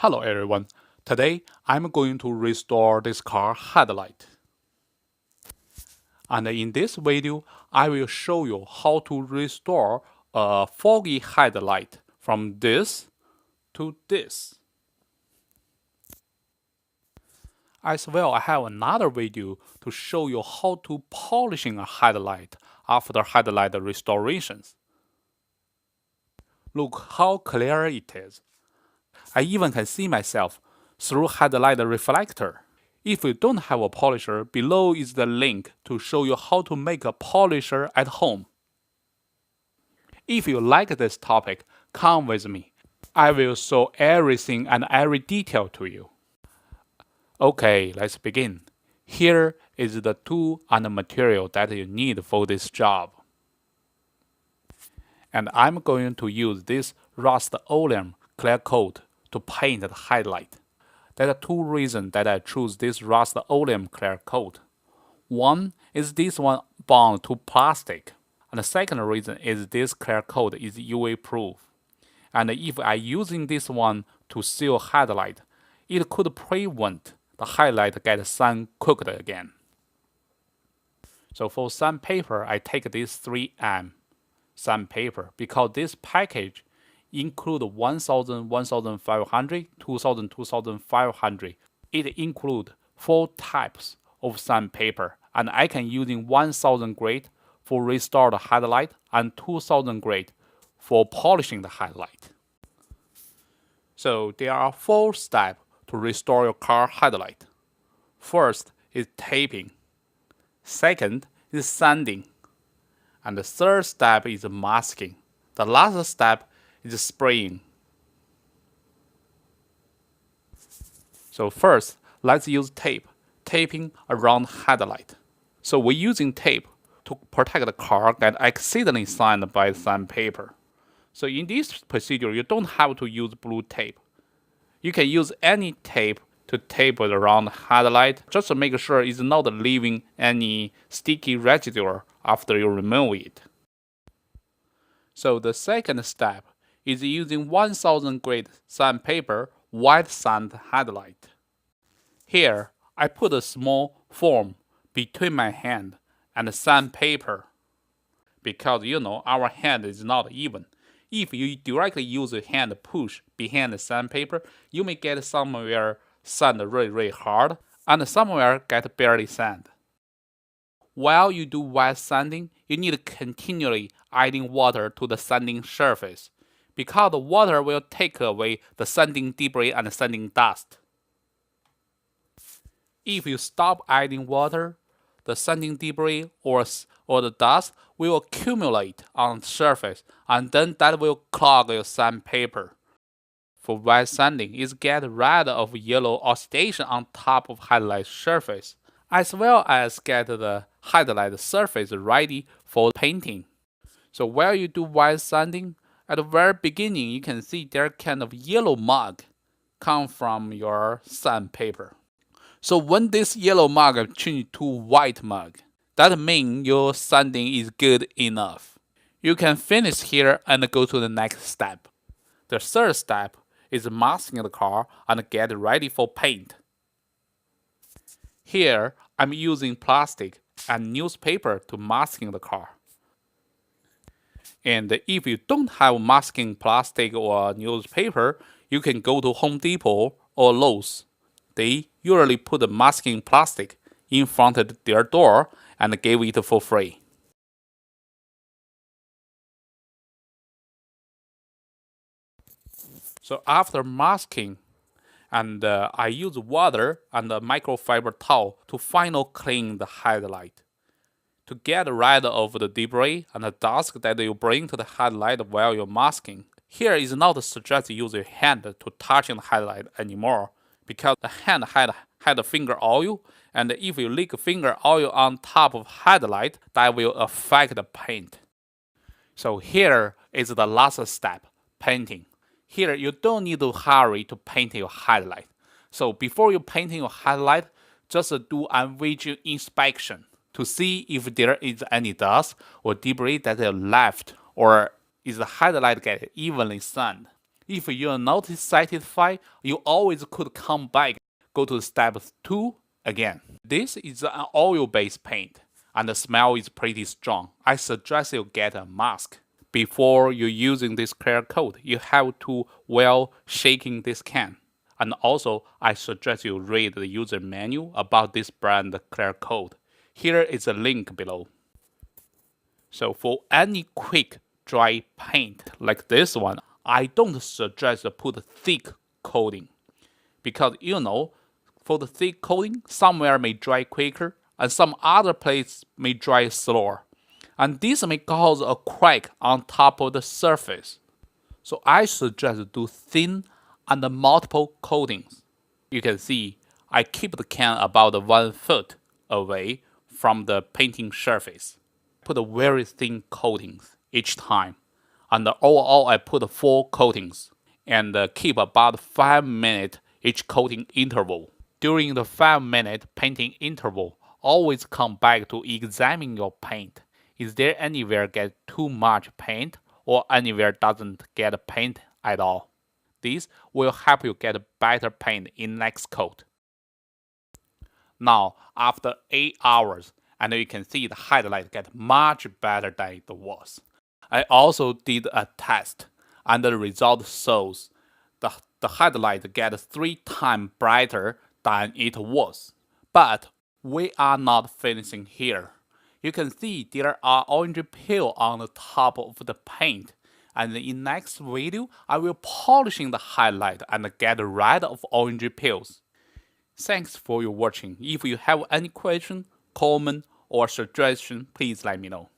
Hello everyone, today I'm going to restore this car headlight. And in this video, I will show you how to restore a foggy headlight from this to this. As well, I have another video to show you how to polishing a headlight after headlight restorations. Look how clear it is. I even can see myself through headlight reflector. If you don't have a polisher, below is the link to show you how to make a polisher at home. If you like this topic, come with me. I will show everything and every detail to you. Okay, let's begin. Here is the tool and the material that you need for this job. And I'm going to use this Rust-Oleum clear coat to paint the headlight. There are two reasons that I choose this Rust-Oleum clear coat. One is this one bound to plastic. And the second reason is this clear coat is UV proof. And if I using this one to seal headlight, it could prevent the headlight get sun cooked again. So for sandpaper, I take this 3M sandpaper because this package include 1000, 1500, 2000, 2500. It include 4 types of sandpaper, and I can using 1000 grade for restore the headlight and 2000 grade for polishing the headlight. So there are 4 steps to restore your car headlight. First is taping. Second is sanding. And the third step is masking. The last step is spraying. So first, let's use tape, taping around headlight. So we're using tape to protect the car that accidentally sanded by sandpaper. So in this procedure, you don't have to use blue tape. You can use any tape to tape it around the headlight, just to make sure it's not leaving any sticky residue after you remove it. So the second step is using 1000 grade sandpaper white sand headlight. Here, I put a small foam between my hand and the sandpaper. Because our hand is not even. If you directly use a hand push behind the sandpaper, you may get somewhere sand really hard and somewhere get barely sand. While you do wet sanding, you need to continually adding water to the sanding surface because the water will take away the sanding debris and sanding dust. If you stop adding water, the sanding debris or the dust will accumulate on the surface, and then that will clog your sandpaper. For wet sanding, it gets rid of yellow oxidation on top of headlight surface, as well as get the headlight surface ready for painting. So while you do wet sanding, at the very beginning you can see there kind of yellow mark come from your sandpaper. So when this yellow mark changes to white mark, that means your sanding is good enough. You can finish here and go to the next step. The third step is masking the car and get ready for paint. Here, I'm using plastic and newspaper to masking the car. And if you don't have masking plastic or newspaper, you can go to Home Depot or Lowe's. They usually put the masking plastic in front of their door and give it for free. So after masking, I use water and a microfiber towel to final clean the headlight. To get rid of the debris and the dust that you bring to the headlight while you're masking. Here is not suggested use your hand to touch the headlight anymore, because the hand had finger oil, and if you leak finger oil on top of headlight, that will affect the paint. So here is the last step, painting. Here you don't need to hurry to paint your headlight. So before you paint your headlight, just do a visual inspection to see if there is any dust or debris that is left, or is the headlight get evenly sanded. If you're not satisfied, you always could come back, go to step 2 again. This is an oil-based paint, and the smell is pretty strong. I suggest you get a mask. Before you're using this clear coat, you have to well shaking this can. And also, I suggest you read the user manual about this brand clear coat. Here is a link below. So for any quick dry paint like this one, I don't suggest to put thick coating. Because for the thick coating, somewhere may dry quicker and some other place may dry slower. And this may cause a crack on top of the surface. So I suggest to do thin and multiple coatings. You can see I keep the can about 1 foot away from the painting surface. Put very thin coatings each time. And overall I put 4 coatings and keep about 5 minutes each coating interval. During the 5-minute painting interval, always come back to examine your paint. Is there anywhere get too much paint or anywhere doesn't get paint at all? This will help you get better paint in next coat. Now, after 8 hours, and you can see the highlight get much better than it was. I also did a test, and the result shows the highlight gets 3 times brighter than it was. But we are not finishing here. You can see there are orange peel on the top of the paint. And in next video, I will polishing the highlight and get rid of orange peels. Thanks for your watching. If you have any question, comment, or suggestion, please let me know.